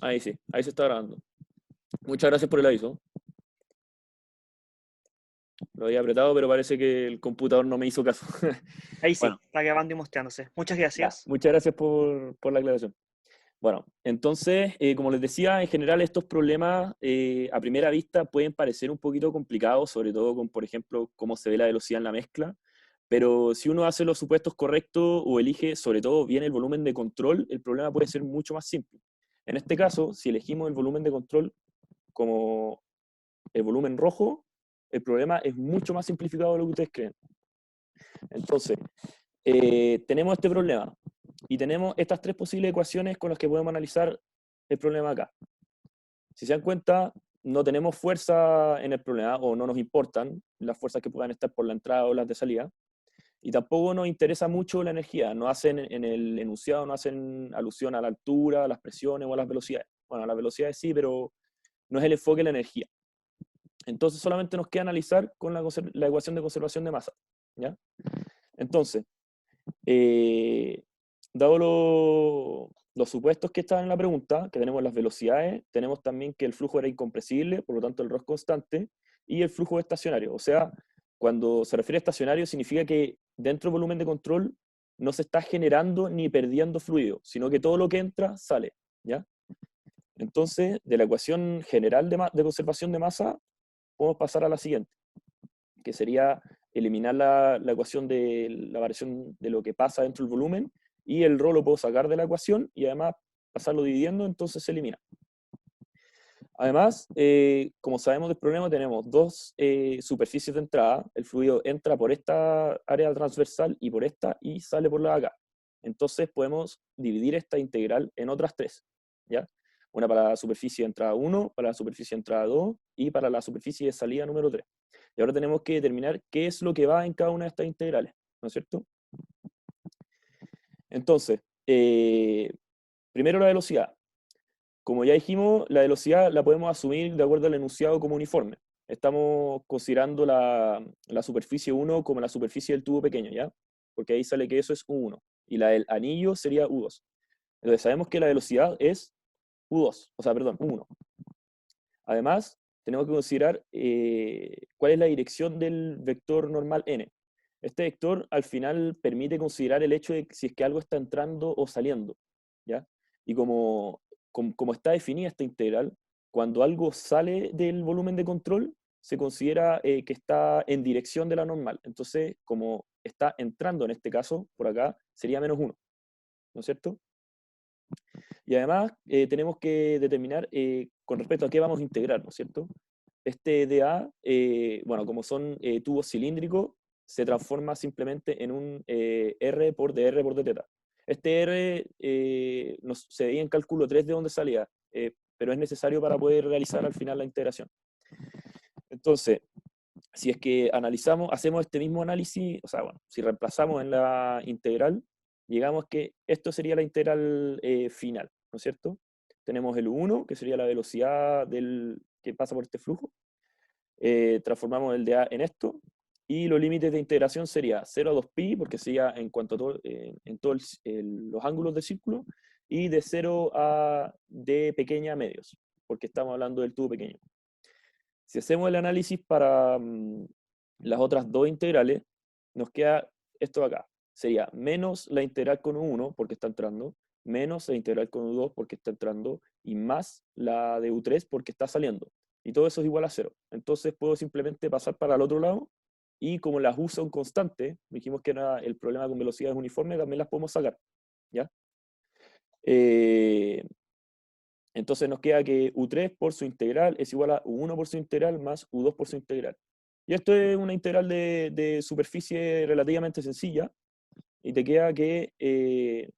Ahí sí, ahí se está grabando. Muchas gracias por el aviso. Lo había apretado, pero parece que el computador no me hizo caso. Ahí Bueno, sí, está grabando y mostrándose. Muchas ya, gracias. muchas gracias por la aclaración. Bueno, entonces, como les decía, en general estos problemas a primera vista pueden parecer un poquito complicados, sobre todo con, por ejemplo, cómo se ve la velocidad en la mezcla, pero si uno hace los supuestos correctos o elige sobre todo bien el volumen de control, el problema puede ser mucho más simple. En este caso, si elegimos el volumen de control como el volumen rojo, el problema es mucho más simplificado de lo que ustedes creen. Entonces, tenemos este problema y tenemos estas tres posibles ecuaciones con las que podemos analizar el problema acá. Si se dan cuenta, no tenemos fuerza en el problema o no nos importan las fuerzas que puedan estar por la entrada o las de salida. Y tampoco nos interesa mucho la energía. No hacen en el enunciado, no hacen alusión a la altura, a las presiones o a las velocidades. Bueno, a las velocidades sí, pero no es el enfoque de la energía. Entonces solamente nos queda analizar con la ecuación de conservación de masa. ¿Ya? Entonces, eh, dado los supuestos que están en la pregunta, que tenemos las velocidades, tenemos también que el flujo era incompresible, por lo tanto el ρ es constante, y el flujo es estacionario. O sea, cuando se refiere a estacionario significa que dentro del volumen de control no se está generando ni perdiendo fluido, sino que todo lo que entra sale. ¿Ya? Entonces, de la ecuación general de conservación de masa, podemos pasar a la siguiente, que sería eliminar la ecuación de la variación de lo que pasa dentro del volumen, y el ρ lo puedo sacar de la ecuación y además pasarlo dividiendo, entonces se elimina. Además, como sabemos del problema, tenemos dos superficies de entrada. El fluido entra por esta área transversal y por esta, y sale por la de acá. Entonces podemos dividir esta integral en otras tres, ¿ya? Una para la superficie de entrada 1, para la superficie de entrada 2 y para la superficie de salida número 3. Y ahora tenemos que determinar qué es lo que va en cada una de estas integrales, ¿no es cierto? Entonces, primero la velocidad. Como ya dijimos, la velocidad la podemos asumir de acuerdo al enunciado como uniforme. Estamos considerando la superficie 1 como la superficie del tubo pequeño, ¿ya? Porque ahí sale que eso es U1. Y la del anillo sería U2. Entonces sabemos que la velocidad es U2, o sea, perdón, U1. Además, tenemos que considerar cuál es la dirección del vector normal n. Este vector al final permite considerar el hecho de si es que algo está entrando o saliendo, ¿ya? Y como está definida esta integral, cuando algo sale del volumen de control, se considera que está en dirección de la normal. Entonces, como está entrando en este caso, por acá, sería -1, ¿no es cierto? Y además tenemos que determinar con respecto a qué vamos a integrar, ¿no es cierto? Este dA, bueno, como son tubos cilíndricos, se transforma simplemente en un R por dr por dθ. Este R se veía en cálculo 3 de dónde salía, pero es necesario para poder realizar al final la integración. Entonces, si es que analizamos, hacemos este mismo análisis, o sea, bueno, si reemplazamos en la integral, llegamos que esto sería la integral final, ¿no es cierto? Tenemos el U1, que sería la velocidad que pasa por este flujo, transformamos el dA en esto, y los límites de integración sería 0 a 2pi, porque sería en cuanto a en todos los ángulos del círculo, y de 0 a d pequeña a medios, porque estamos hablando del tubo pequeño. Si hacemos el análisis para las otras dos integrales, nos queda esto de acá. Sería menos la integral con U1 porque está entrando, menos la integral con U2 porque está entrando, y más la de U3 porque está saliendo. Y todo eso es igual a 0. Entonces puedo simplemente pasar para el otro lado, y como las U son constantes, dijimos que era el problema con velocidades uniformes, también las podemos sacar. ¿Ya? Eh, entonces nos queda que U3 por su integral es igual a U1 por su integral más U2 por su integral. Y esto es una integral de superficie relativamente sencilla, y te queda que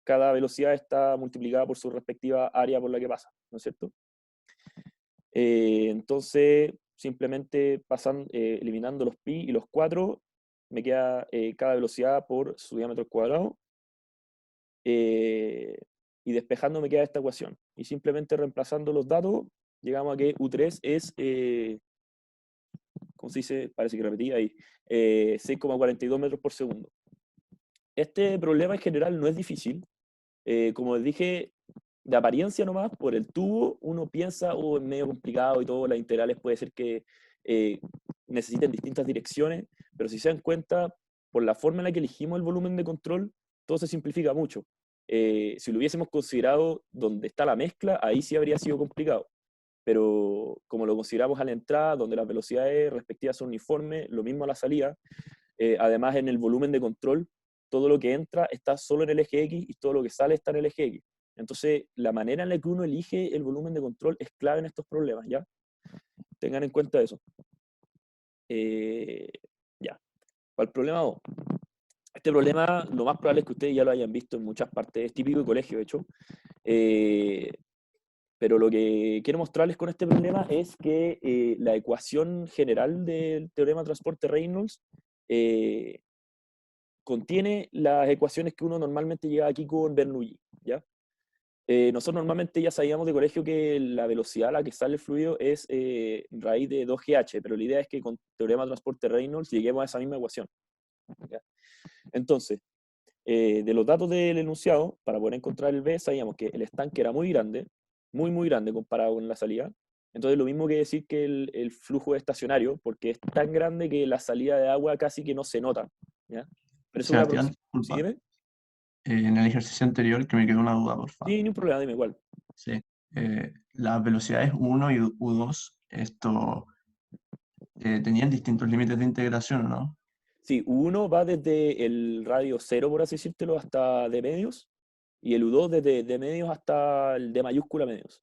cada velocidad está multiplicada por su respectiva área por la que pasa, ¿no es cierto? Entonces, simplemente eliminando los pi y los 4, me queda cada velocidad por su diámetro al cuadrado, eh, y despejando me queda esta ecuación. Y simplemente reemplazando los datos, llegamos a que U3 es, ¿cómo se dice? Parece que repetí ahí, 6,42 metros por segundo. Este problema en general no es difícil. Como les dije, de apariencia nomás, por el tubo, uno piensa, oh, es medio complicado y todo, las integrales puede ser que eh, necesiten distintas direcciones, pero si se dan cuenta, por la forma en la que elegimos el volumen de control, todo se simplifica mucho. Si lo hubiésemos considerado donde está la mezcla, ahí sí habría sido complicado. Pero como lo consideramos a la entrada, donde las velocidades respectivas son uniformes, lo mismo a la salida, además en el volumen de control, todo lo que entra está solo en el eje X y todo lo que sale está en el eje X. Entonces, la manera en la que uno elige el volumen de control es clave en estos problemas, ¿ya? Tengan en cuenta eso. Eh, ya. Para el problema 2. Este problema, lo más probable es que ustedes ya lo hayan visto en muchas partes, es típico de colegio, de hecho. Eh, pero lo que quiero mostrarles con este problema es que la ecuación general del teorema de transporte-Reynolds contiene las ecuaciones que uno normalmente llega aquí con Bernoulli, ¿ya? Nosotros normalmente ya sabíamos de colegio que la velocidad a la que sale el fluido es raíz de 2GH, pero la idea es que con teorema de transporte-Reynolds lleguemos a esa misma ecuación, ¿ya? Entonces, de los datos del enunciado, para poder encontrar el B, sabíamos que el estanque era muy grande, muy, muy grande comparado con la salida. Entonces, lo mismo que decir que el flujo es estacionario, porque es tan grande que la salida de agua casi que no se nota, ¿ya? Pero eso es una Sebastián, aproximación. ¿Sí, disculpa. dime? En el ejercicio anterior que me quedó una duda, por favor. Sí, ni un problema, dime igual. Sí. Las velocidades U1 y U2, esto, tenían distintos límites de integración, ¿no? Sí, U1 va desde el radio 0, por así decírtelo, hasta D medios, y el U2 desde D medios hasta el D mayúscula medios.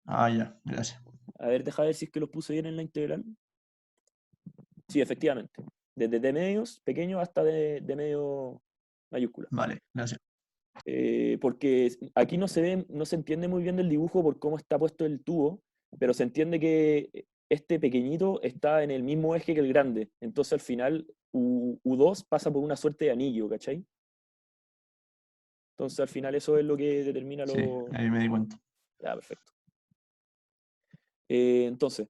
Ah, ya, gracias. A ver, deja ver si es que los puse bien en la integral. Sí, efectivamente. Desde D medios pequeño hasta D medio mayúscula. Vale, gracias. Porque aquí no se ve, no se entiende muy bien del dibujo por cómo está puesto el tubo, pero se entiende que este pequeñito está en el mismo eje que el grande. Entonces al final U2 pasa por una suerte de anillo, ¿cachai? Entonces al final eso es lo que determina Sí, lo... ahí me di cuenta. Ya, perfecto. Entonces,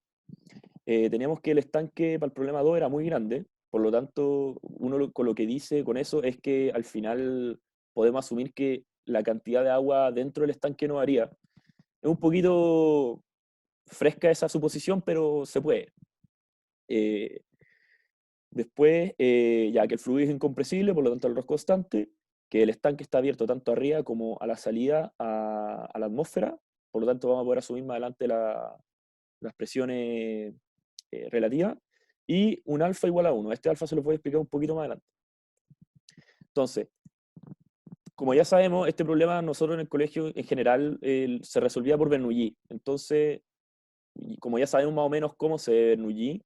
teníamos que el estanque para el problema 2 era muy grande, por lo tanto, uno con lo que dice con eso es que al final podemos asumir que la cantidad de agua dentro del estanque no varía. Es un poquito fresca esa suposición, pero se puede. Eh, Después, ya que el fluido es incompresible, por lo tanto el rho es constante, que el estanque está abierto tanto arriba como a la salida a la atmósfera, por lo tanto vamos a poder asumir más adelante las presiones relativas, y un alfa igual a 1. Este alfa se lo voy a explicar un poquito más adelante. Entonces, como ya sabemos, este problema nosotros en el colegio en general se resolvía por Bernoulli. Entonces, y como ya sabemos más o menos cómo se ve Bernoulli,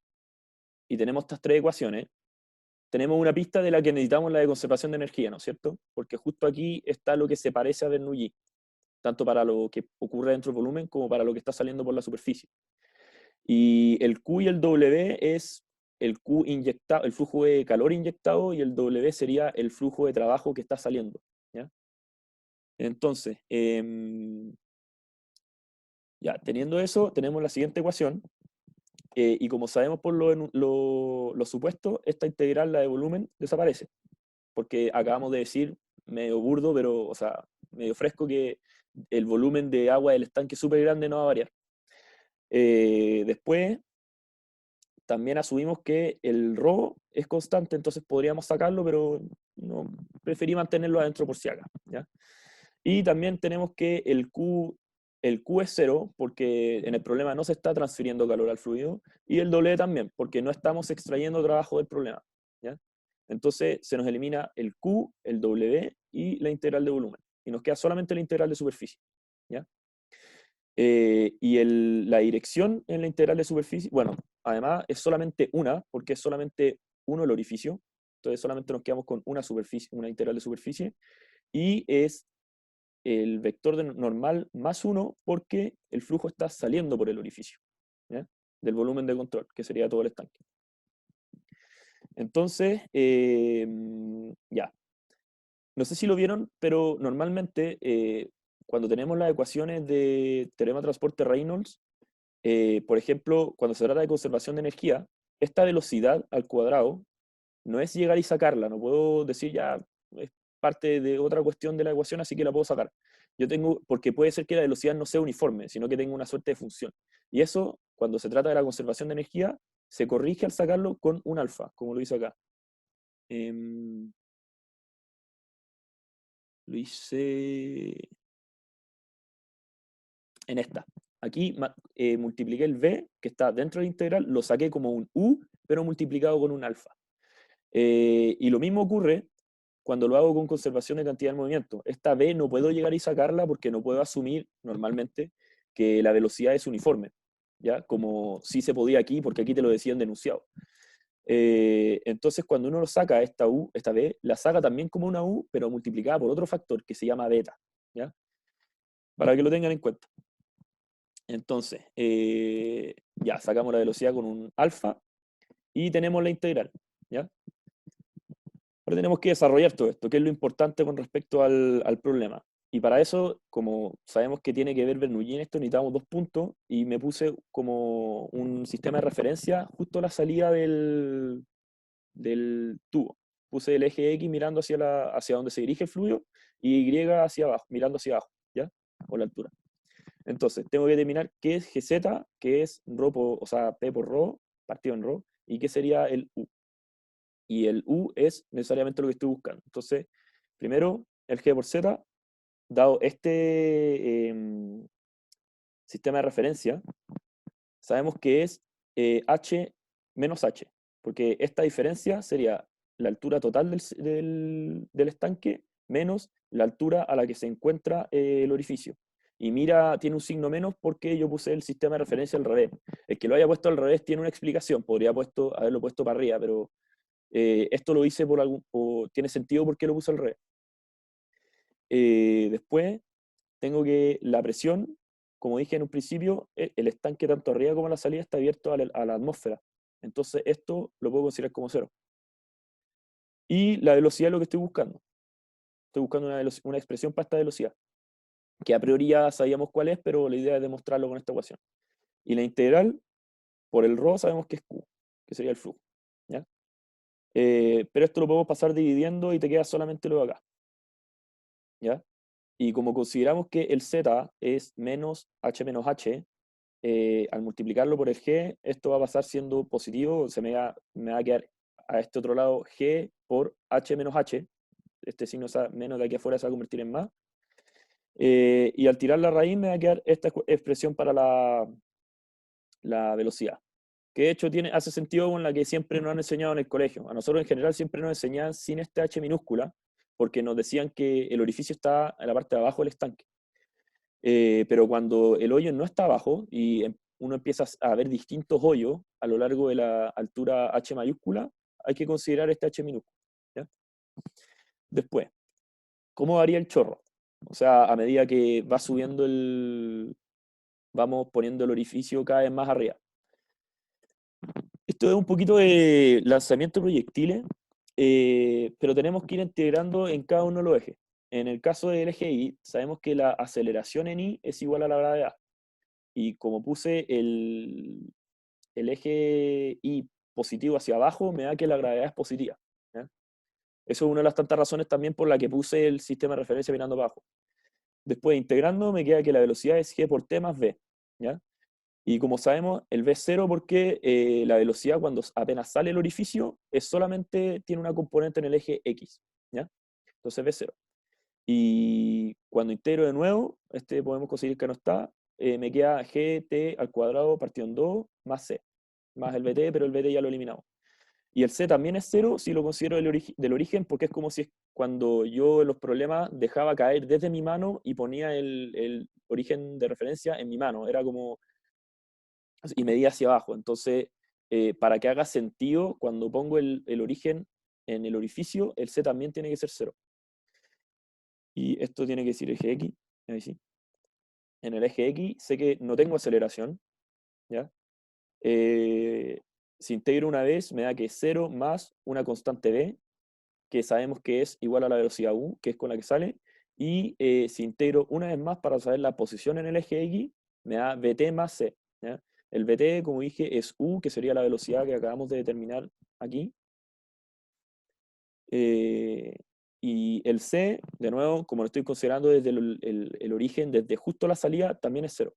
y tenemos estas tres ecuaciones, tenemos una pista de la que necesitamos la de conservación de energía, ¿no es cierto? Porque justo aquí está lo que se parece a Bernoulli, tanto para lo que ocurre dentro del volumen como para lo que está saliendo por la superficie. Y el Q y el W es el Q inyectado, el flujo de calor inyectado, y el W sería el flujo de trabajo que está saliendo, ¿ya? Entonces, ya, teniendo eso, tenemos la siguiente ecuación, y como sabemos por lo supuesto, esta integral, la de volumen, desaparece, porque acabamos de decir, medio burdo, pero, o sea, medio fresco, que el volumen de agua del estanque súper grande no va a variar. Después, también asumimos que el ρ es constante, entonces podríamos sacarlo, pero no, preferí mantenerlo adentro por si acaso, ¿ya? Y también tenemos que el Q es cero, porque en el problema no se está transfiriendo calor al fluido, y el W también, porque no estamos extrayendo trabajo del problema, ¿ya? Entonces se nos elimina el Q, el W y la integral de volumen, y nos queda solamente la integral de superficie, ¿ya? Y la dirección en la integral de superficie, bueno, además es solamente una, porque es solamente uno el orificio, entonces solamente nos quedamos con una superficie, una integral de superficie, y es el vector normal más uno, porque el flujo está saliendo por el orificio, ¿ya? Del volumen de control, que sería todo el estanque. Entonces, ya. No sé si lo vieron, pero normalmente cuando tenemos las ecuaciones de teorema de transporte Reynolds, por ejemplo, cuando se trata de conservación de energía, esta velocidad al cuadrado no es llegar y sacarla, no puedo decir ya es parte de otra cuestión de la ecuación, así que la puedo sacar. porque puede ser que la velocidad no sea uniforme, sino que tenga una suerte de función. Y eso, cuando se trata de la conservación de energía, se corrige al sacarlo con un alfa, como lo hice acá. Em, lo hice en esta. Aquí multipliqué el v, que está dentro de la integral, lo saqué como un u, pero multiplicado con un alfa. Y lo mismo ocurre cuando lo hago con conservación de cantidad de movimiento. Esta v no puedo llegar y sacarla porque no puedo asumir normalmente que la velocidad es uniforme, ¿ya? Como sí se podía aquí, porque aquí te lo decían denunciado. Entonces, cuando uno lo saca, esta u, esta v, la saca también como una u, pero multiplicada por otro factor que se llama beta, ¿ya? Para que lo tengan en cuenta. Entonces, ya sacamos la velocidad con un alfa y tenemos la integral, ¿ya? Ahora tenemos que desarrollar todo esto, que es lo importante con respecto al problema. Y para eso, como sabemos que tiene que ver Bernoulli en esto, necesitamos 2 puntos y me puse como un sistema de referencia justo a la salida del tubo. Puse el eje X mirando hacia donde se dirige el fluido y Y hacia abajo, mirando hacia abajo, ¿ya? Por la altura. Entonces, tengo que determinar qué es GZ, qué es o sea, P por ρ, partido en ρ, y qué sería el U. Y el U es necesariamente lo que estoy buscando. Entonces, primero, el G por Z, dado este sistema de referencia, sabemos que es H menos H, porque esta diferencia sería la altura total del estanque menos la altura a la que se encuentra el orificio. Y mira, tiene un signo menos porque yo puse el sistema de referencia al revés. El que lo haya puesto al revés tiene una explicación, podría haberlo puesto para arriba, pero esto lo hice tiene sentido porque lo puse al revés. Después tengo que la presión, como dije en un principio, el estanque tanto arriba como a la salida está abierto a la atmósfera. Entonces esto lo puedo considerar como cero. Y la velocidad es lo que estoy buscando. Estoy buscando una expresión para esta velocidad, que a priori ya sabíamos cuál es, pero la idea es demostrarlo con esta ecuación. Y la integral, por el ρ sabemos que es Q, que sería el flujo, ¿ya? Pero esto lo podemos pasar dividiendo y te queda solamente lo de acá, ¿ya? Y como consideramos que el z es menos h, al multiplicarlo por el g, esto va a pasar siendo positivo, me va a quedar a este otro lado g por h menos h, este signo menos de aquí afuera se va a convertir en más, y al tirar la raíz me va a quedar esta expresión para la velocidad, que de hecho hace sentido con la que siempre nos han enseñado en el colegio. A nosotros en general siempre nos enseñaban sin este h minúscula, porque nos decían que el orificio está en la parte de abajo del estanque. Pero cuando el hoyo no está abajo y uno empieza a ver distintos hoyos a lo largo de la altura h mayúscula, hay que considerar este h minúscula, ¿ya? Después, ¿cómo varía el chorro? O sea, a medida que va subiendo vamos poniendo el orificio cada vez más arriba. Esto es un poquito de lanzamiento de proyectiles, pero tenemos que ir integrando en cada uno de los ejes. En el caso del eje Y, sabemos que la aceleración en Y es igual a la gravedad. Y como puse el eje Y positivo hacia abajo, me da que la gravedad es positiva, ¿ya? Eso es una de las tantas razones también por la que puse el sistema de referencia mirando abajo. Después, integrando, me queda que la velocidad es g por t más v, ¿ya? Y como sabemos, el v es cero porque la velocidad cuando apenas sale el orificio tiene una componente en el eje x, ¿ya? Entonces v es cero. Y cuando integro de nuevo, podemos conseguir que no está, me queda gt al cuadrado partido en 2 más c, más el vt, pero el vt ya lo eliminamos. Y el c también es cero si lo considero del origen, porque es como si cuando yo en los problemas dejaba caer desde mi mano y ponía el origen de referencia en mi mano. Era como, y medía hacia abajo. Entonces, para que haga sentido, cuando pongo el origen en el orificio, el c también tiene que ser cero. Y esto tiene que decir eje X, ahí sí. En el eje X sé que no tengo aceleración, ¿ya? Si integro una vez, me da que es 0 más una constante b, que sabemos que es igual a la velocidad u, que es con la que sale, y si integro una vez más para saber la posición en el eje X, me da vt más c, ¿ya? El vt, como dije, es u, que sería la velocidad que acabamos de determinar aquí, Y el C, de nuevo, como lo estoy considerando desde el origen, desde justo la salida, también es 0.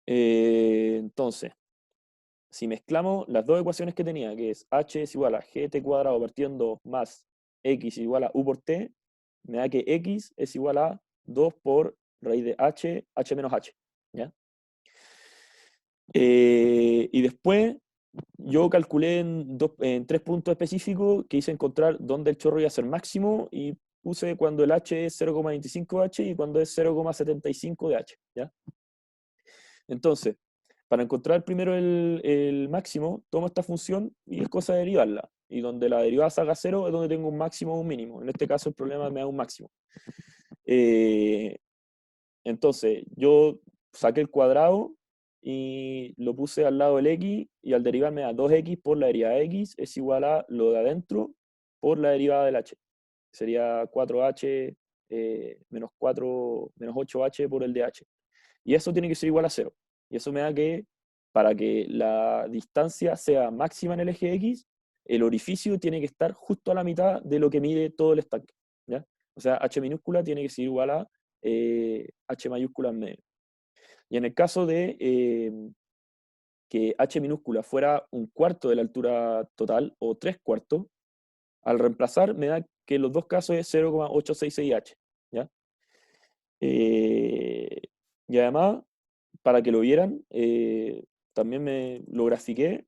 Entonces, si mezclamos las dos ecuaciones que tenía, que es h es igual a gt cuadrado partido en 2 más x igual a u por t, me da que x es igual a 2 por raíz de h menos h. ¿Ya? Y después yo calculé en 3 puntos específicos que hice encontrar dónde el chorro iba a ser máximo y puse cuando el h es 0,25h y cuando es 0,75 de h. ¿Ya? Entonces, para encontrar primero el máximo, tomo esta función y es cosa de derivarla. Y donde la derivada salga 0 es donde tengo un máximo o un mínimo. En este caso el problema me da un máximo. Eh, entonces, yo saqué el cuadrado y lo puse al lado del x y al derivar me da 2x por la derivada de x es igual a lo de adentro por la derivada del h. Sería 4h menos 4 menos 8h por el de h. Y eso tiene que ser igual a 0. Y eso me da que para que la distancia sea máxima en el eje X, el orificio tiene que estar justo a la mitad de lo que mide todo el estanque. ¿Ya? O sea, h minúscula tiene que ser igual a h mayúscula en medio. Y en el caso de que h minúscula fuera un cuarto de la altura total o 3/4, al reemplazar me da que en los dos casos es 0,866h. ¿Ya? Eh, y además, para que lo vieran, también lo grafiqué.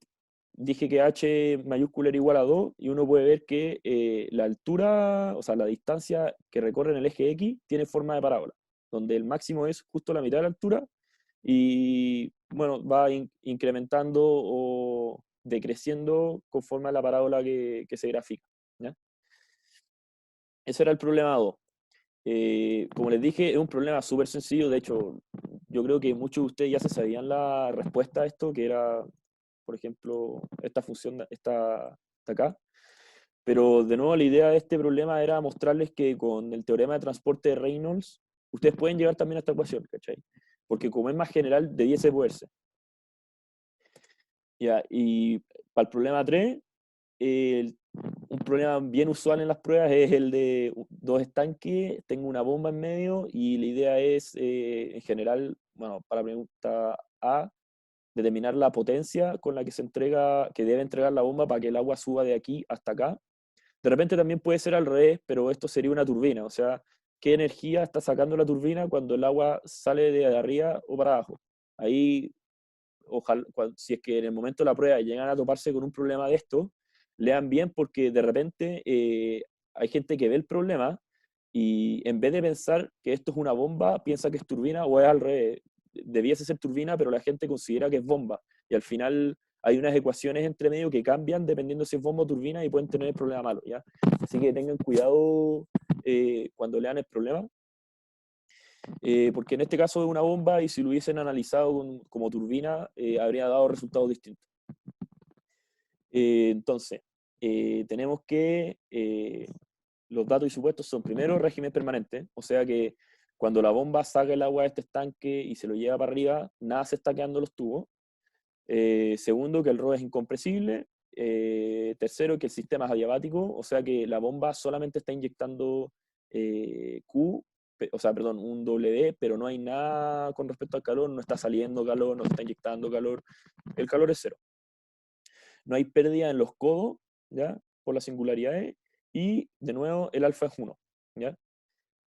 Dije que h mayúscula era igual a 2 y uno puede ver que la altura, o sea, la distancia que recorre en el eje X tiene forma de parábola, donde el máximo es justo la mitad de la altura y, bueno, va incrementando o decreciendo conforme a la parábola que se grafica. ¿Ya? Ese era el problema 2. Como les dije, es un problema súper sencillo. De hecho, yo creo que muchos de ustedes ya se sabían la respuesta a esto, que era, por ejemplo, esta función, de acá. Pero de nuevo, la idea de este problema era mostrarles que con el teorema de transporte de Reynolds, ustedes pueden llegar también a esta ecuación, ¿cachai? Porque como es más general, debiese poderse. Ya, y para el problema 3, un problema bien usual en las pruebas es el de dos estanques, tengo una bomba en medio y la idea es, en general, bueno, para la pregunta A, determinar la potencia con la que se entrega, que debe entregar la bomba para que el agua suba de aquí hasta acá. De repente también puede ser al revés, pero esto sería una turbina, o sea, ¿qué energía está sacando la turbina cuando el agua sale de arriba o para abajo? Ahí ojalá, si es que en el momento de la prueba llegan a toparse con un problema de esto, lean bien porque de repente hay gente que ve el problema y en vez de pensar que esto es una bomba, piensa que es turbina o es al revés. Debiese ser turbina, pero la gente considera que es bomba. Y al final hay unas ecuaciones entre medio que cambian dependiendo si es bomba o turbina y pueden tener el problema malo, ¿ya? Así que tengan cuidado cuando lean el problema porque en este caso es una bomba y si lo hubiesen analizado como turbina, habría dado resultados distintos. Entonces, tenemos que los datos y supuestos son primero régimen permanente, o sea que cuando la bomba saca el agua de este estanque y se lo lleva para arriba, nada se está quedando en los tubos. Segundo, que el RO es incompresible. Tercero, que el sistema es adiabático, o sea que la bomba solamente está inyectando Q, o sea, perdón, un W, pero no hay nada con respecto al calor, no está saliendo calor, no está inyectando calor, el calor es cero. No hay pérdida en los codos, ¿ya? Por las singularidades, y de nuevo el alfa es 1, ¿ya?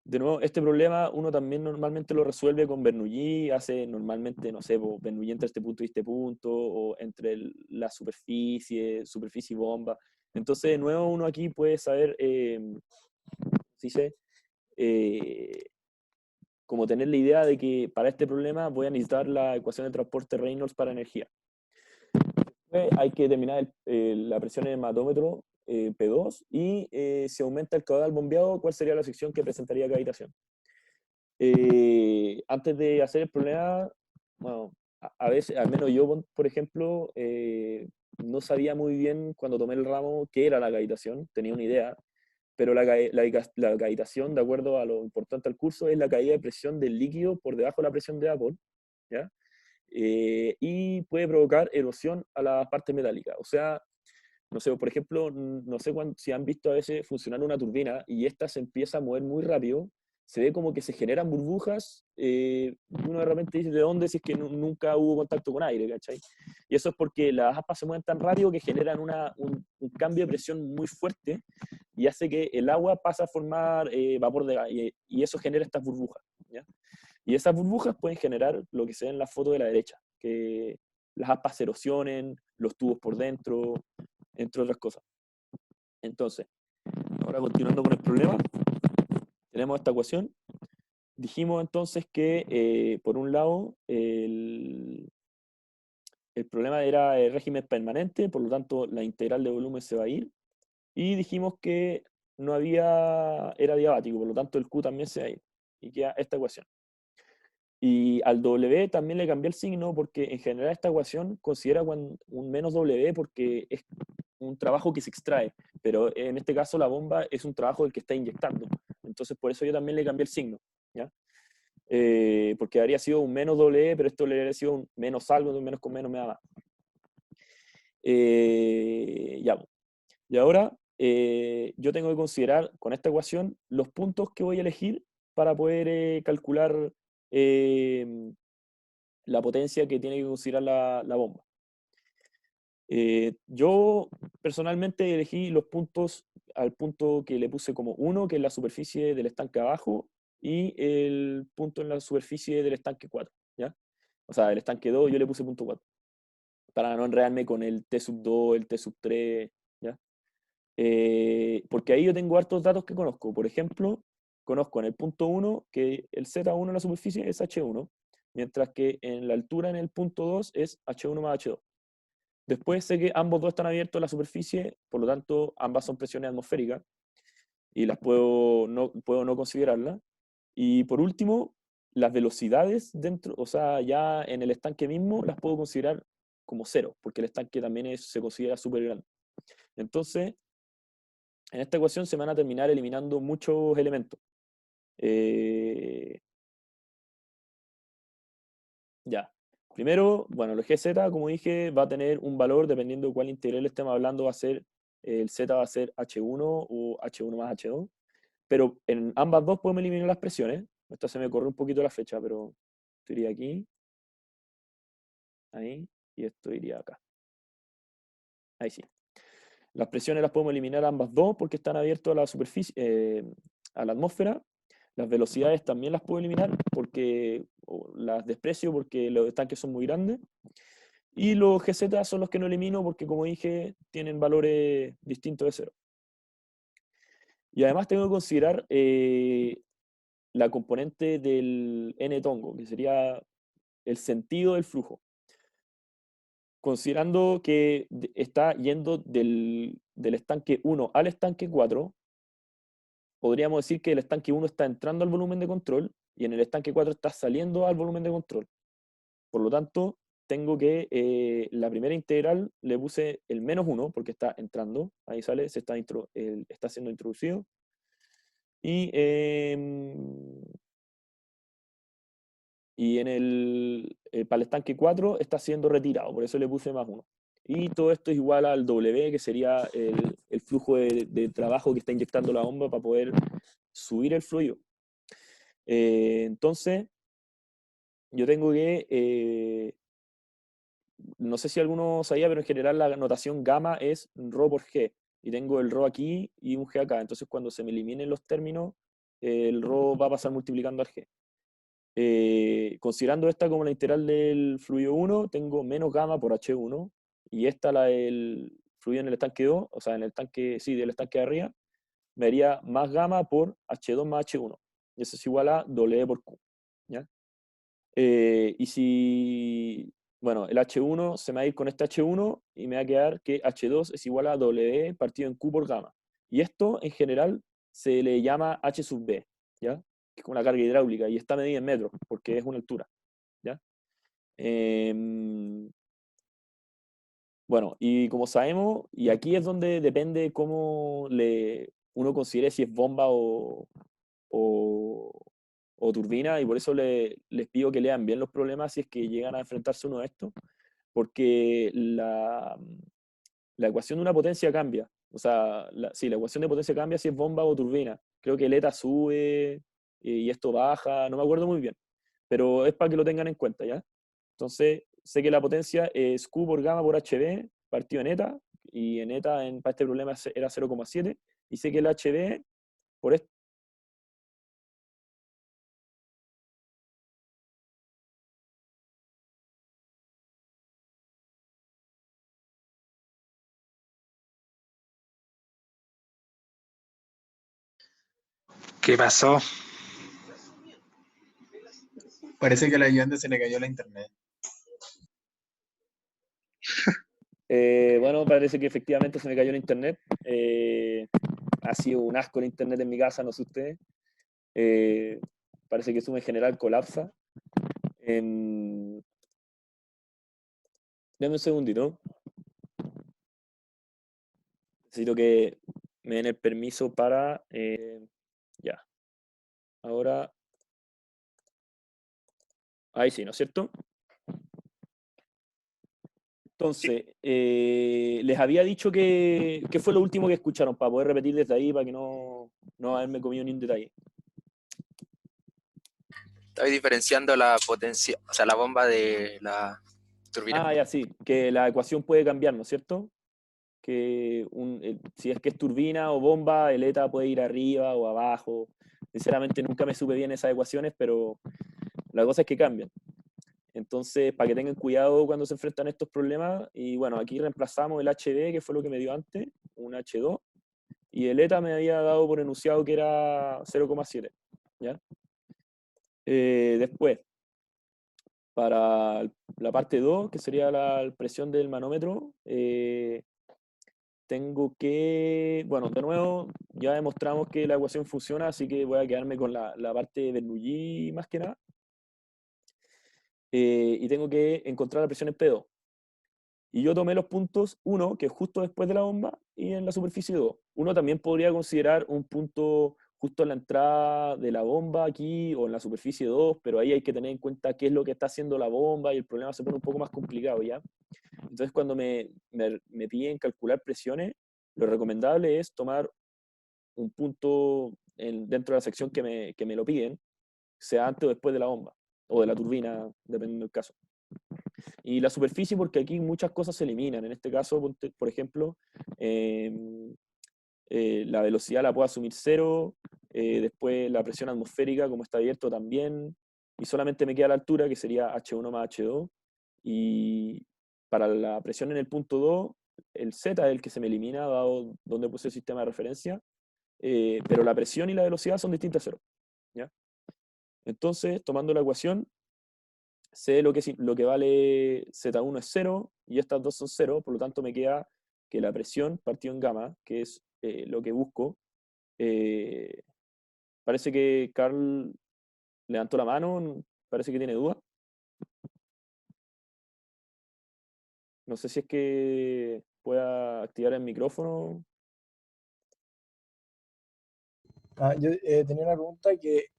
De nuevo, este problema uno también normalmente lo resuelve con Bernoulli, hace normalmente, no sé, Bernoulli entre este punto y este punto, o entre la superficie y bomba. Entonces, de nuevo, uno aquí puede saber, si se, eh, como tener la idea de que para este problema voy a necesitar la ecuación de transporte Reynolds para energía. Hay que determinar la presión en el matómetro P2 y si aumenta el caudal bombeado, ¿cuál sería la sección que presentaría cavitación? Antes de hacer el problema, bueno, a veces, al menos yo, por ejemplo, no sabía muy bien cuando tomé el ramo qué era la cavitación, tenía una idea, pero la cavitación, de acuerdo a lo importante del curso, es la caída de presión del líquido por debajo de la presión de vapor, ¿ya? Y puede provocar erosión a la parte metálica. O sea, no sé, por ejemplo, no sé si han visto a veces funcionar una turbina y esta se empieza a mover muy rápido, se ve como que se generan burbujas, y uno de repente dice, ¿de dónde? Si es que nunca hubo contacto con aire, ¿cachai? Y eso es porque las aspas se mueven tan rápido que generan un cambio de presión muy fuerte y hace que el agua pase a formar vapor de gas, y eso genera estas burbujas, ¿ya? Y esas burbujas pueden generar lo que se ve en la foto de la derecha, que las aspas se erosionen, los tubos por dentro, entre otras cosas. Entonces, ahora continuando con el problema, tenemos esta ecuación. Dijimos entonces que, por un lado, el problema era el régimen permanente, por lo tanto, la integral de volumen se va a ir. Y dijimos que no había, era diabático, por lo tanto, el Q también se va a ir. Y queda esta ecuación. Y al W también le cambié el signo porque en general esta ecuación considera un menos W porque es un trabajo que se extrae, pero en este caso la bomba es un trabajo del que está inyectando. Entonces por eso yo también le cambié el signo, ¿ya? Porque habría sido un menos W, pero esto le habría sido un menos algo, entonces menos con menos me da más. Ya. Y ahora yo tengo que considerar con esta ecuación los puntos que voy a elegir para poder calcular la potencia que tiene que considerar la bomba. Yo personalmente elegí los puntos al punto que le puse como 1, que es la superficie del estanque abajo, y el punto en la superficie del estanque 4, ¿ya? O sea, el estanque 2 yo le puse punto 4, para no enredarme con el T sub 2, el T sub 3, ¿ya? Porque ahí yo tengo hartos datos que conozco. Por ejemplo, conozco en el punto 1 que el Z1 en la superficie es H1, mientras que en la altura en el punto 2 es H1 más H2. Después sé que ambos dos están abiertos a la superficie, por lo tanto ambas son presiones atmosféricas y las puedo no considerarlas. Y por último, las velocidades dentro, o sea, ya en el estanque mismo las puedo considerar como cero, porque el estanque también se considera súper grande. Entonces, en esta ecuación se van a terminar eliminando muchos elementos. Eh, ya. Primero, bueno, el GZ, como dije, va a tener un valor dependiendo de cuál integral estemos hablando, va a ser, el Z va a ser H1 o H1 más H2. Pero en ambas dos podemos eliminar las presiones. Esta se me corre un poquito la fecha, pero esto iría aquí, ahí, y esto iría acá. Ahí sí. Las presiones las podemos eliminar ambas dos porque están abiertos a la superficie, a la atmósfera. Las velocidades también las puedo eliminar porque las desprecio porque los estanques son muy grandes. Y los GZ son los que no elimino porque, como dije, tienen valores distintos de cero. Y además tengo que considerar la componente del n-tongo, que sería el sentido del flujo. Considerando que está yendo del estanque 1 al estanque 4, podríamos decir que el estanque 1 está entrando al volumen de control y en el estanque 4 está saliendo al volumen de control. Por lo tanto, tengo que la primera integral le puse el menos 1 porque está entrando, ahí sale, está siendo introducido. Y para el estanque 4 está siendo retirado, por eso le puse más 1. Y todo esto es igual al W, que sería el flujo de trabajo que está inyectando la bomba para poder subir el fluido. Entonces, yo tengo que, no sé si alguno sabía, pero en general la notación gamma es ρ por G. Y tengo el ρ aquí y un G acá. Entonces, cuando se me eliminen los términos, el ρ va a pasar multiplicando al G. Considerando esta como la integral del fluido 1, tengo menos gamma por H1, y esta la del fluido en el estanque 2, o sea, en el tanque, sí, del estanque de arriba, me haría más gamma por H2 más H1. Y eso es igual a W por Q, ¿ya? Y si, bueno, el H1 se me va a ir con este H1 y me va a quedar que H2 es igual a W partido en Q por gamma. Y esto, en general, se le llama H sub B, ¿ya? Que es como la carga hidráulica, y está medida en metros, porque es una altura, ¿ya? Bueno, y como sabemos, y aquí es donde depende cómo uno considere si es bomba o, o turbina, y por eso les pido que lean bien los problemas si es que llegan a enfrentarse uno a esto, porque la ecuación de una potencia cambia. O sea, sí, la ecuación de potencia cambia si es bomba o turbina. Creo que el eta sube y esto baja, no me acuerdo muy bien. Pero es para que lo tengan en cuenta, ¿ya? Entonces, sé que la potencia es Q por gamma por HB partido en eta, y en eta para este problema era 0,7, y sé que el HB por esto. ¿Qué pasó? Parece que al ayudante se le cayó la internet. Bueno, parece que efectivamente se me cayó el internet. Ha sido un asco el internet en mi casa, no sé ustedes. Parece que Zoom en general colapsa. Deme un segundito. Necesito que me den el permiso para... ya. Ahora... Ahí sí, ¿no es cierto? Entonces, les había dicho que fue lo último que escucharon, para poder repetir desde ahí, para que no haberme comido ni un detalle. Estoy diferenciando la potencia, o sea, la bomba de la turbina. Ah, ya sí, que la ecuación puede cambiar, ¿no es cierto? Que si es que es turbina o bomba, el eta puede ir arriba o abajo. Sinceramente nunca me supe bien esas ecuaciones, pero la cosa es que cambian. Entonces, para que tengan cuidado cuando se enfrentan a estos problemas, y bueno, aquí reemplazamos el HB, que fue lo que me dio antes, un H2, y el eta me había dado por enunciado que era 0,7, ¿ya? Después, para la parte 2, que sería la presión del manómetro, tengo que, bueno, de nuevo, ya demostramos que la ecuación funciona, así que voy a quedarme con la parte de Bernoulli más que nada. Y tengo que encontrar la presión en P2. Y yo tomé los puntos 1, que es justo después de la bomba, y en la superficie 2. Uno también podría considerar un punto justo en la entrada de la bomba aquí, o en la superficie 2, pero ahí hay que tener en cuenta qué es lo que está haciendo la bomba, y el problema se pone un poco más complicado, ¿ya? Entonces, cuando me piden calcular presiones, lo recomendable es tomar un punto dentro de la sección que me lo piden, sea antes o después de la bomba, o de la turbina, dependiendo del caso. Y la superficie, porque aquí muchas cosas se eliminan. En este caso, por ejemplo, la velocidad la puedo asumir cero, después la presión atmosférica, como está abierto, también, y solamente me queda la altura, que sería H1 más H2, y para la presión en el punto 2, el Z es el que se me elimina, dado donde puse el sistema de referencia, pero la presión y la velocidad son distintas a cero, ¿ya? Entonces, tomando la ecuación, sé lo que vale Z1 es 0 y estas dos son 0, por lo tanto me queda que la presión partido en gamma, que es lo que busco. Parece que Carl levantó la mano, parece que tiene duda. No sé si es que pueda activar el micrófono. Yo tenía una pregunta que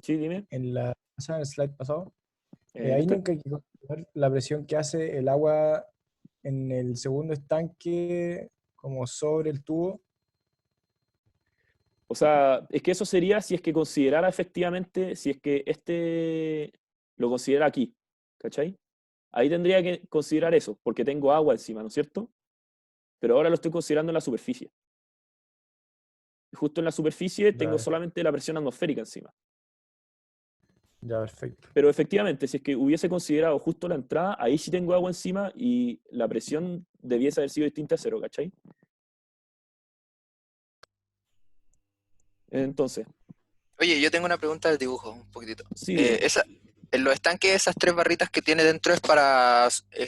Sí, dime. en en el slide pasado, ¿En ahí este? nunca hay que considerar la presión que hace el agua en el segundo estanque como sobre el tubo. O sea, es que eso sería si es que considerara efectivamente, si es que lo considera aquí, ¿cachai? Ahí tendría que considerar eso, porque tengo agua encima, ¿no es cierto? Pero ahora lo estoy considerando en la superficie. Y justo en la superficie tengo Ya, solamente la presión atmosférica encima. ya, perfecto. Pero efectivamente, si es que hubiese considerado justo la entrada, ahí sí tengo agua encima y la presión debiese haber sido distinta a cero, ¿cachai? Entonces, Oye, yo tengo una pregunta del dibujo, un poquitito. sí, dime. ¿En los estanques esas tres barritas que tiene dentro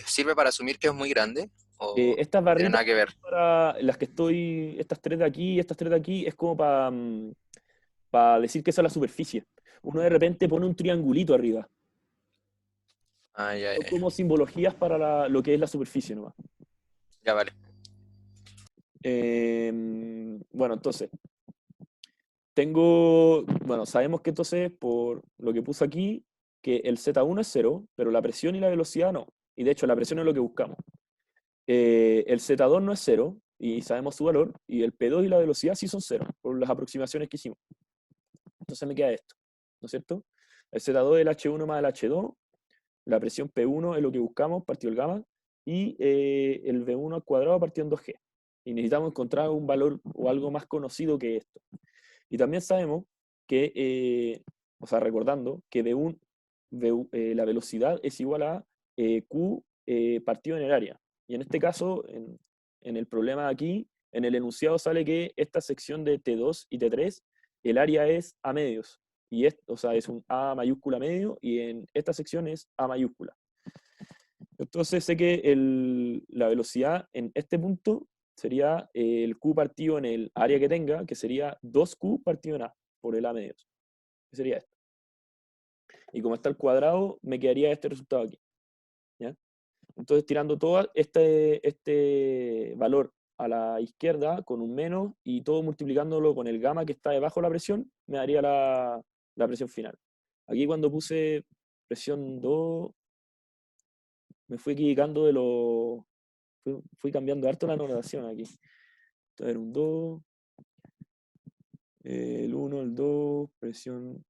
sirve para asumir que es muy grande? ¿O Estas no tiene barritas, nada que ver? para las que estoy, estas tres de aquí y estas tres de aquí, es como para decir que esa es la superficie. Uno de repente pone un triangulito arriba. Ah, ya, Son ya, como simbologías para lo que es la superficie nomás. ya, vale. Bueno, entonces, bueno, sabemos que entonces, por lo que puse aquí, que el Z1 es cero, pero la presión y la velocidad no. Y de hecho, la presión es lo que buscamos. El Z2 no es 0, y sabemos su valor, y el P2 y la velocidad sí son 0, por las aproximaciones que hicimos. Entonces me queda esto, ¿no es cierto? El Z2 es el H1 más el H2, la presión P1 es lo que buscamos, partido el gamma, y el V1 al cuadrado partido en 2G. Y necesitamos encontrar un valor o algo más conocido que esto. Y también sabemos que, o sea, recordando que la velocidad es igual a Q partido en el área. Y en este caso, en el problema aquí, en el enunciado sale que esta sección de T2 y T3, el área es A medios. Y o sea, es un A mayúscula medio, y en esta sección es A mayúscula. Entonces sé que la velocidad en este punto sería el Q partido en el área que tenga, que sería 2Q partido en A, por el A medios. Que sería esto. Y como está el cuadrado, me quedaría este resultado aquí. ¿Ya? Entonces, tirando todo este valor a la izquierda con un menos y todo multiplicándolo con el gamma que está debajo de la presión, me daría la presión final. Aquí cuando puse presión 2, me fui equivocando de lo... Fui cambiando harto la notación aquí. Entonces era un 2, el 1, el 2, presión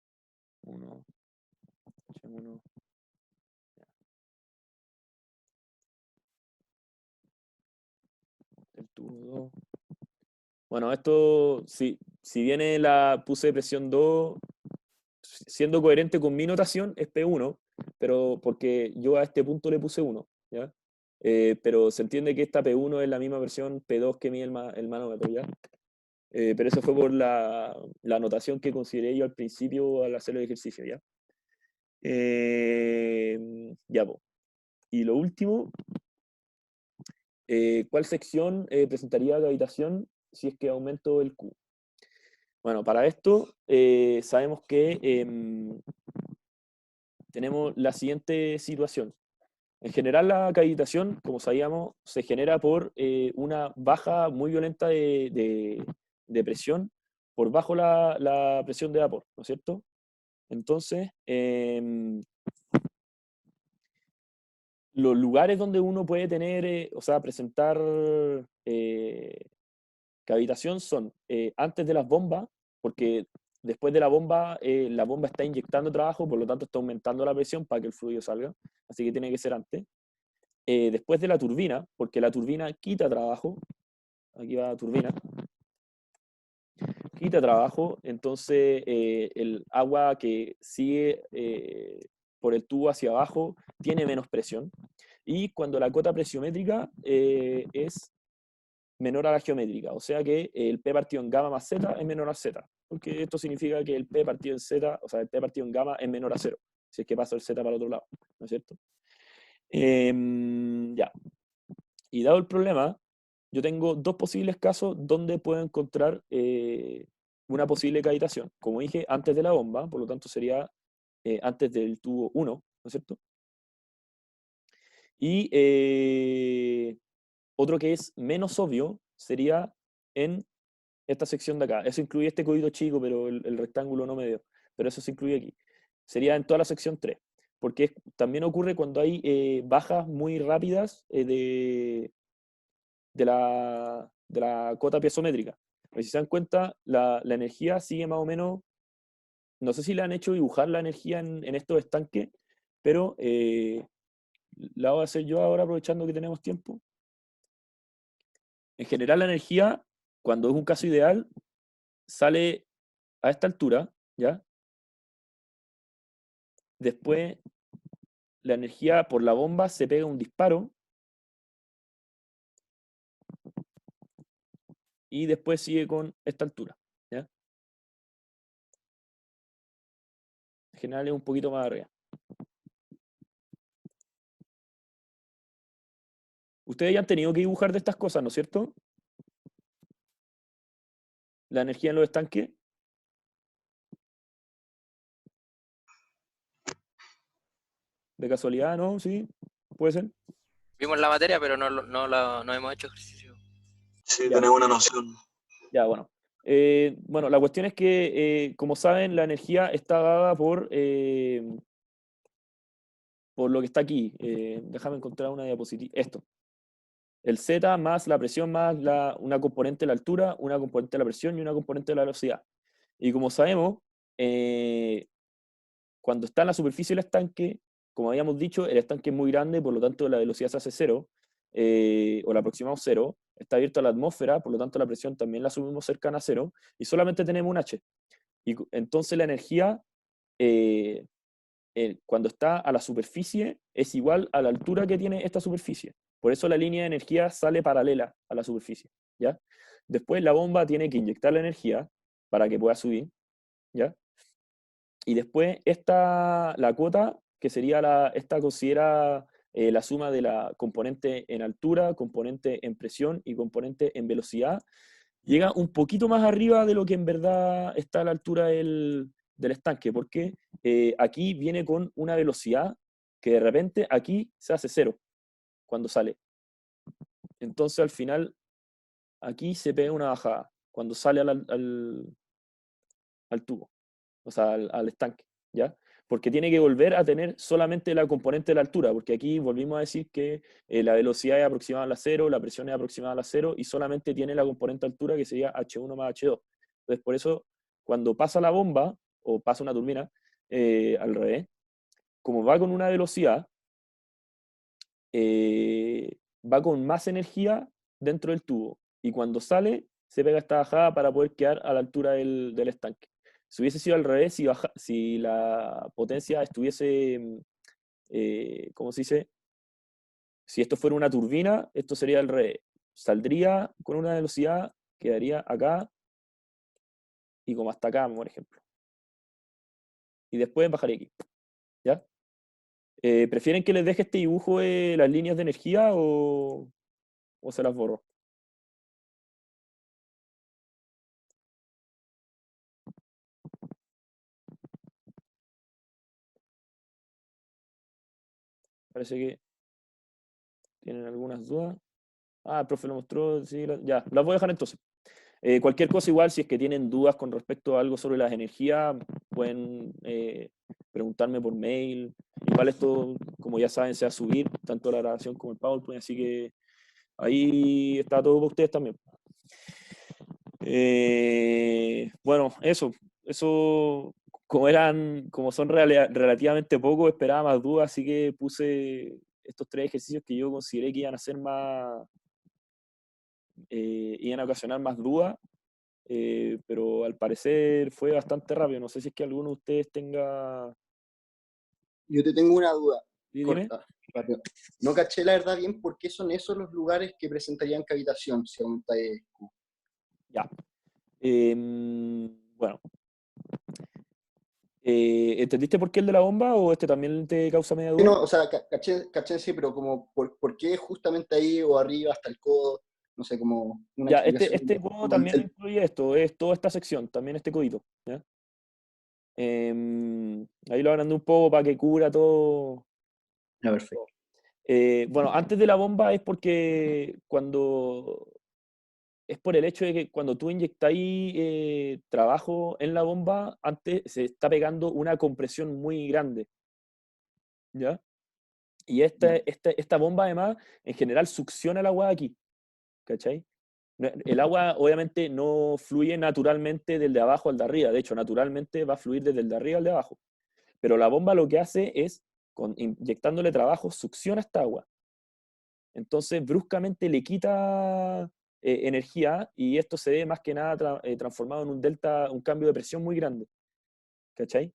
1, presión 1. El tubo 2. Bueno, esto, si viene puse presión 2, siendo coherente con mi notación, es P1, pero porque yo a este punto le puse 1, ¿ya? Pero se entiende que esta P1 es la misma versión P2 que mide el manómetro, ¿ya? Pero eso fue por la notación que consideré yo al principio al hacer el ejercicio, ¿ya? Ya, po. Y lo último, ¿cuál sección presentaría cavitación si es que aumento el Q? Bueno, para esto sabemos que tenemos la siguiente situación. En general, la cavitación, como sabíamos, se genera por una baja muy violenta de presión por bajo la presión de vapor, ¿no es cierto? Entonces, los lugares donde uno puede tener, o sea, presentar cavitación son antes de las bombas, porque después de la bomba está inyectando trabajo, por lo tanto está aumentando la presión para que el fluido salga, así que tiene que ser antes. Después de la turbina, porque la turbina quita trabajo, aquí va la turbina, quita trabajo, entonces el agua que sigue por el tubo hacia abajo tiene menos presión, y cuando la cota presiométrica es menor a la geométrica, o sea que el P partido en gamma más Z es menor a Z, porque esto significa que el P partido en Z, o sea, el P partido en gamma es menor a 0, si es que pasa el Z para el otro lado, ¿no es cierto? Ya. Y dado el problema, yo tengo dos posibles casos donde puedo encontrar una posible cavitación. Como dije, antes de la bomba, por lo tanto sería antes del tubo 1, ¿no es cierto? Y otro que es menos obvio sería en esta sección de acá. Eso incluye este codito chico, pero el rectángulo no me dio. Pero eso se incluye aquí. Sería en toda la sección 3. Porque también ocurre cuando hay bajas muy rápidas de la cota piezométrica. Pero si se dan cuenta, la energía sigue más o menos, no sé si le han hecho dibujar la energía en estos estanques, pero la voy a hacer yo ahora aprovechando que tenemos tiempo. En general la energía, cuando es un caso ideal, sale a esta altura, ¿ya? Después la energía por la bomba se pega un disparo y después sigue con esta altura, ¿ya? En general es un poquito más arriba. Ustedes ya han tenido que dibujar de estas cosas, ¿no es cierto? La energía en los estanques. De casualidad, ¿no? Sí, puede ser. Vimos la materia, pero no hemos hecho ejercicio. Sí, Ya. tenemos una noción. Ya, bueno. Bueno, la cuestión es que, como saben, la energía está dada por lo que está aquí. Déjame encontrar una diapositiva. Esto. el Z más la presión más una componente de la altura, una componente de la presión y una componente de la velocidad. Y como sabemos, cuando está en la superficie del estanque, como habíamos dicho, el estanque es muy grande, por lo tanto la velocidad se hace cero, o la aproximamos cero, está abierto a la atmósfera, por lo tanto la presión también la subimos cercana a cero, y solamente tenemos un H. Y entonces la energía, cuando está a la superficie, es igual a la altura que tiene esta superficie. Por eso la línea de energía sale paralela a la superficie, ¿ya? Después la bomba tiene que inyectar la energía para que pueda subir, ¿ya? Y después la cuota, que sería esta considera la suma de la componente en altura, componente en presión y componente en velocidad, llega un poquito más arriba de lo que en verdad está a la altura del estanque, porque aquí viene con una velocidad que de repente aquí se hace cero cuando sale. Entonces al final aquí se pega una bajada cuando sale al tubo, o sea, al estanque, ¿ya? Porque tiene que volver a tener solamente la componente de la altura, porque aquí volvimos a decir que la velocidad es aproximada a la cero, la presión es aproximada a la cero, y solamente tiene la componente de altura que sería H1 más H2. Entonces, por eso, cuando pasa la bomba, o pasa una turbina, al revés, como va con una velocidad, va con más energía dentro del tubo, y cuando sale, se pega esta bajada para poder quedar a la altura del estanque. Si hubiese sido al revés, si la potencia estuviese, ¿cómo se dice? Si esto fuera una turbina, esto sería al revés. Saldría con una velocidad, quedaría acá y como hasta acá, por ejemplo. Y después bajaría aquí. ¿Ya? ¿Prefieren que les deje este dibujo de las líneas de energía o se las borro? Parece que tienen algunas dudas. Ah, el profe lo mostró, sí, ya, las voy a dejar entonces. Cualquier cosa igual, si es que tienen dudas con respecto a algo sobre las energías, pueden preguntarme por mail. Igual esto, como ya saben, se va a subir, tanto la grabación como el PowerPoint, así que ahí está todo para ustedes también. Bueno, eso, como son relativamente pocos, esperaba más dudas, así que puse estos 3 ejercicios que yo consideré que iban a ser iban a ocasionar más dudas, pero al parecer fue bastante rápido. No sé si es que alguno de ustedes tenga... Yo te tengo una duda. Sí, dime. Corta, rápido. No caché la verdad bien por qué son esos los lugares que presentarían cavitación, si aumenta Q. Ya. Bueno. ¿Entendiste por qué el de la bomba o este también te causa media duda? No, o sea, caché sí, pero como por qué justamente ahí o arriba hasta el codo, no sé, como una Ya, explicación. este codo también incluye esto, es toda esta sección, también este codito. ¿Ya? Ahí lo agrandé un poco para que cubra todo. Ya, perfecto. Bueno, antes de la bomba es por el hecho de que cuando tú inyectáis trabajo en la bomba, antes se está pegando una compresión muy grande. ¿Ya? Y esta bomba además, en general, succiona el agua de aquí. ¿Cachai? El agua obviamente no fluye naturalmente del de abajo al de arriba, de hecho naturalmente va a fluir desde el de arriba al de abajo. Pero la bomba lo que hace es, inyectándole trabajo, succiona esta agua. Entonces bruscamente le quita energía y esto se ve más que nada transformado en un delta, un cambio de presión muy grande. ¿Cachai?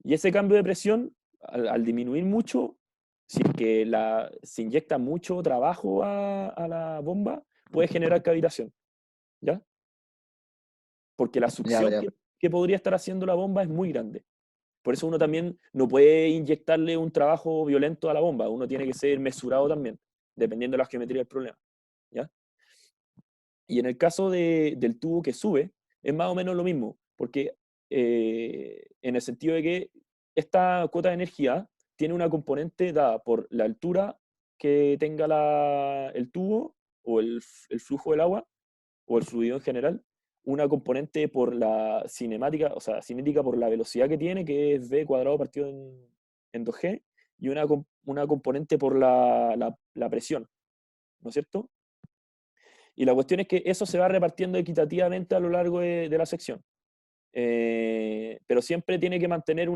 Y ese cambio de presión, al disminuir mucho, si es que se inyecta mucho trabajo a la bomba, puede generar cavitación. ¿Ya? Porque la succión que podría estar haciendo la bomba es muy grande. Por eso uno también no puede inyectarle un trabajo violento a la bomba, uno tiene que ser mesurado también, dependiendo de la geometría del problema. ¿Ya? Y en el caso del tubo que sube, es más o menos lo mismo, porque en el sentido de que esta cuota de energía tiene una componente dada por la altura que tenga el tubo o el flujo del agua, o el fluido en general, una componente por la cinemática, o sea, cinética por la velocidad que tiene, que es v cuadrado partido en 2g, y una componente por la presión, ¿no es cierto? Y la cuestión es que eso se va repartiendo equitativamente a lo largo de la sección. Pero siempre tiene que mantener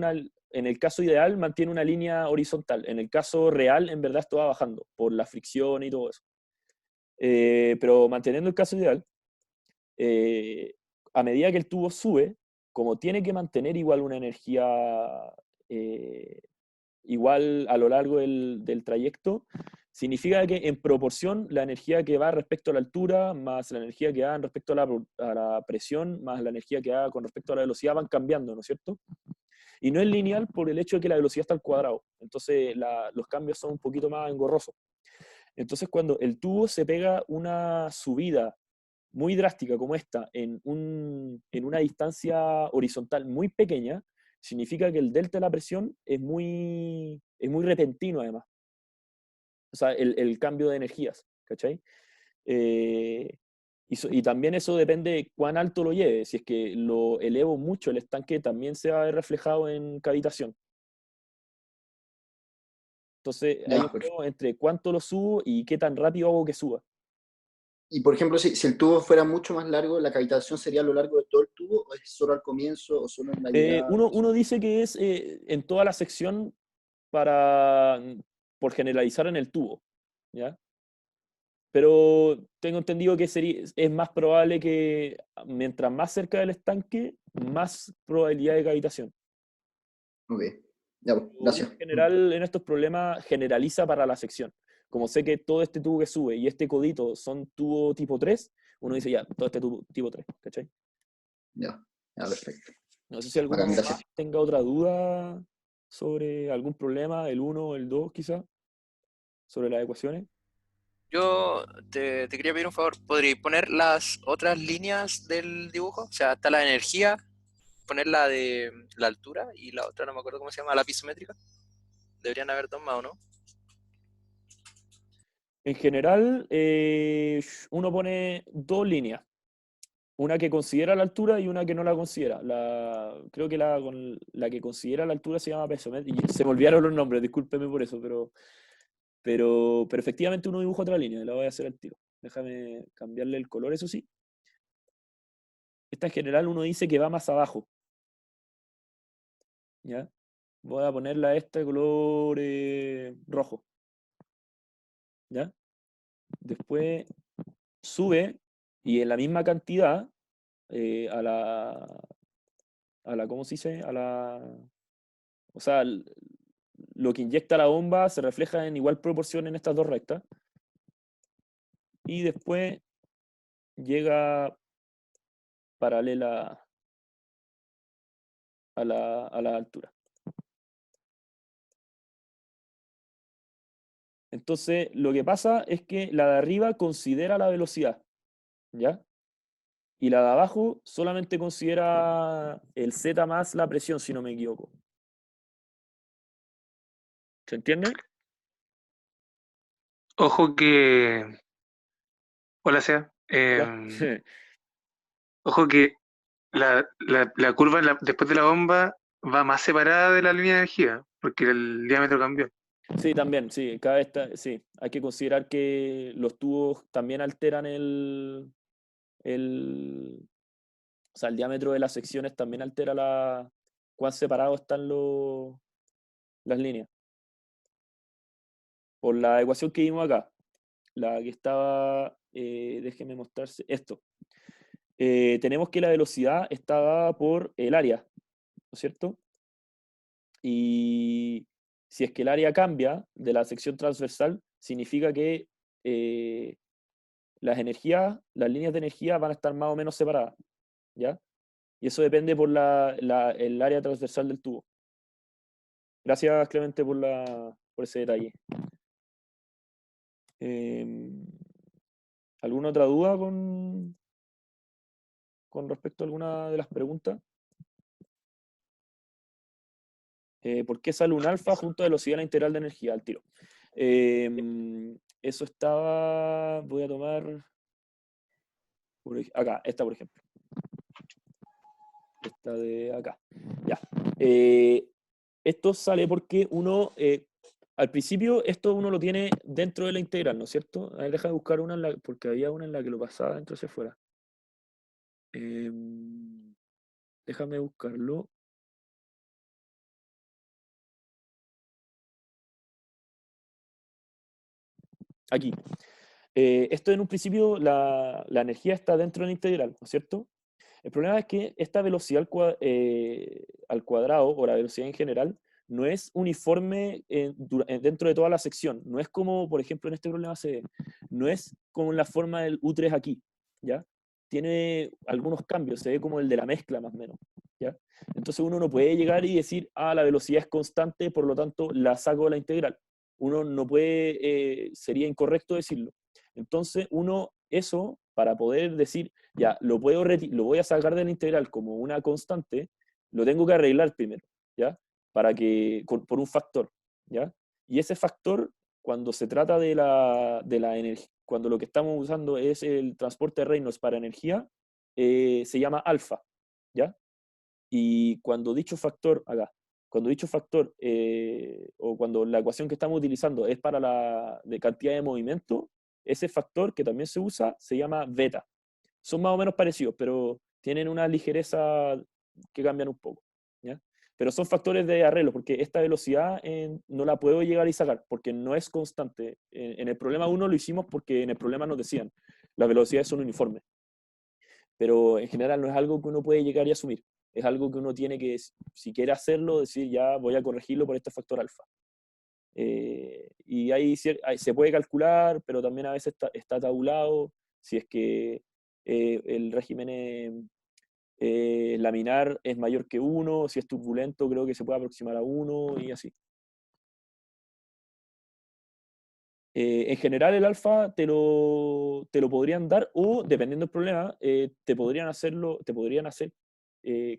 en el caso ideal, mantiene una línea horizontal. En el caso real, en verdad, esto va bajando por la fricción y todo eso. Pero manteniendo el caso ideal, a medida que el tubo sube, como tiene que mantener igual una energía igual a lo largo del trayecto, significa que en proporción la energía que va respecto a la altura, más la energía que va respecto a la presión, más la energía que va con respecto a la velocidad van cambiando, ¿no es cierto? Y no es lineal por el hecho de que la velocidad está al cuadrado. Entonces los cambios son un poquito más engorrosos. Entonces cuando el tubo se pega una subida muy drástica como esta en una distancia horizontal muy pequeña, significa que el delta de la presión es muy repentino además. O sea, el cambio de energías, ¿cachai? Y también eso depende de cuán alto lo lleve. Si es que lo elevo mucho, el estanque también se va a ver reflejado en cavitación. Entonces, hay Ya, un perfecto. juego entre cuánto lo subo y qué tan rápido hago que suba. Y por ejemplo, si el tubo fuera mucho más largo, ¿la cavitación sería a lo largo de todo el tubo o es solo al comienzo o solo en la llegada? Uno dice que es en toda la sección por generalizar en el tubo, ¿ya? Pero tengo entendido que es más probable que mientras más cerca del estanque, más probabilidad de cavitación. Ok, ya, pues, Uno gracias. en general en estos problemas generaliza para la sección. Como sé que todo este tubo que sube y este codito son tubo tipo 3, uno dice ya, todo este tubo tipo 3, ¿cachai? Ya, ya, perfecto. No sé si alguno Bacán, más gracias. tenga otra duda sobre algún problema, el 1 o el 2 quizá, sobre las ecuaciones. Yo te quería pedir un favor, ¿podrías poner las otras líneas del dibujo? O sea, está la energía, poner la de la altura y la otra, no me acuerdo cómo se llama, la pisométrica. Deberían haber dos más, ¿o no? En general, uno pone dos líneas. Una que considera la altura y una que no la considera. Creo que la que considera la altura se llama pesométrica. Y se me olvidaron los nombres, discúlpeme por eso, pero efectivamente uno dibuja otra línea, la voy a hacer al tiro. Déjame cambiarle el color, eso sí. Esta en general uno dice que va más abajo. ¿Ya? Voy a ponerla a este color rojo. ¿Ya? Después sube y en la misma cantidad a la, ¿cómo se dice? O sea, lo que inyecta la bomba se refleja en igual proporción en estas dos rectas. Y después llega paralela a la altura. Entonces, lo que pasa es que la de arriba considera la velocidad, ¿ya? Y la de abajo solamente considera el Z más la presión, si no me equivoco. ¿Se entiende? Ojo que. Hola, Sea. Hola. Ojo que la curva después de la bomba va más separada de la línea de energía, porque el diámetro cambió. Sí, también, sí, sí, hay que considerar que los tubos también alteran o sea, el diámetro de las secciones también altera cuán separados están las líneas. Por la ecuación que vimos acá, la que estaba, déjenme mostrarse esto. Tenemos que la velocidad está dada por el área, ¿no es cierto? Y si es que el área cambia de la sección transversal, significa que las líneas de energía van a estar más o menos separadas, ¿ya? Y eso depende por el área transversal del tubo. Gracias, Clemente, por ese detalle. ¿Alguna otra duda con respecto a alguna de las preguntas? ¿Por qué sale un alfa junto a velocidad a la integral de energía al tiro? Eso estaba, voy a tomar acá, esta por ejemplo. Esta de acá. Ya. Esto sale porque uno, Al principio esto uno lo tiene dentro de la integral, ¿no es cierto? A ver, deja de buscar una, porque había una en la que lo pasaba dentro hacia afuera. Déjame buscarlo. Aquí. Esto en un principio, la energía está dentro de la integral, ¿no es cierto? El problema es que esta velocidad al cuadrado, o la velocidad en general, no es uniforme dentro de toda la sección. No es como, por ejemplo, en este problema se ve, no es como la forma del U3 aquí, ¿ya? Tiene algunos cambios, se ve como el de la mezcla más o menos, ¿ya? Entonces uno no puede llegar y decir, ah, la velocidad es constante, por lo tanto la saco de la integral. Uno no puede, sería incorrecto decirlo. Entonces uno, eso, para poder decir, ya, lo voy a sacar de la integral como una constante, lo tengo que arreglar primero, ¿ya? Para que, por un factor, ¿ya? Y ese factor, cuando se trata de la energía, cuando lo que estamos usando es el transporte de Reynolds para energía, se llama alfa, ¿ya? Y cuando dicho factor, acá, cuando dicho factor, o cuando la ecuación que estamos utilizando es para la de cantidad de movimiento, ese factor que también se usa se llama beta. Son más o menos parecidos, pero tienen una ligereza que cambian un poco, ¿ya? Pero son factores de arreglo, porque esta velocidad no la puedo llegar y sacar, porque no es constante. En el problema 1 lo hicimos porque en el problema nos decían, las velocidades son uniformes, pero en general no es algo que uno puede llegar y asumir. Es algo que uno tiene que, si quiere hacerlo, decir ya voy a corregirlo por este factor alfa. Y ahí se puede calcular, pero también a veces está tabulado, si es que el régimen laminar es mayor que 1, si es turbulento creo que se puede aproximar a 1 y así. En general el alfa te lo podrían dar o, dependiendo del problema, te podrían hacer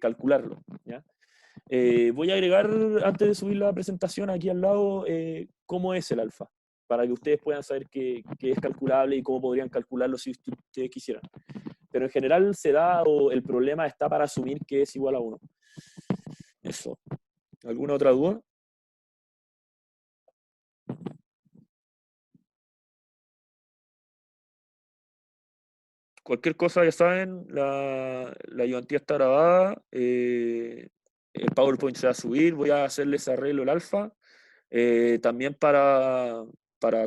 calcularlo, ¿ya? Voy a agregar, antes de subir la presentación aquí al lado, cómo es el alfa, para que ustedes puedan saber que es calculable y cómo podrían calcularlo si ustedes quisieran. Pero en general se da, o el problema está para asumir que es igual a 1. Eso. ¿Alguna otra duda? Cualquier cosa, ya saben, la ayudantía está grabada, el PowerPoint se va a subir, voy a hacerles arreglo el alfa, también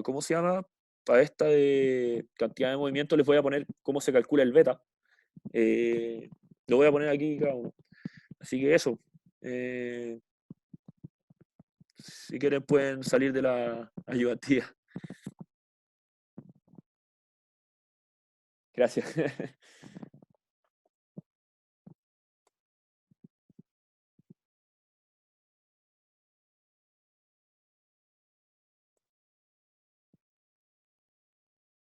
¿cómo se llama? Para esta de cantidad de movimiento les voy a poner cómo se calcula el beta. Lo voy a poner aquí cada uno. Así que eso. Si quieren pueden salir de la ayudantía. Gracias.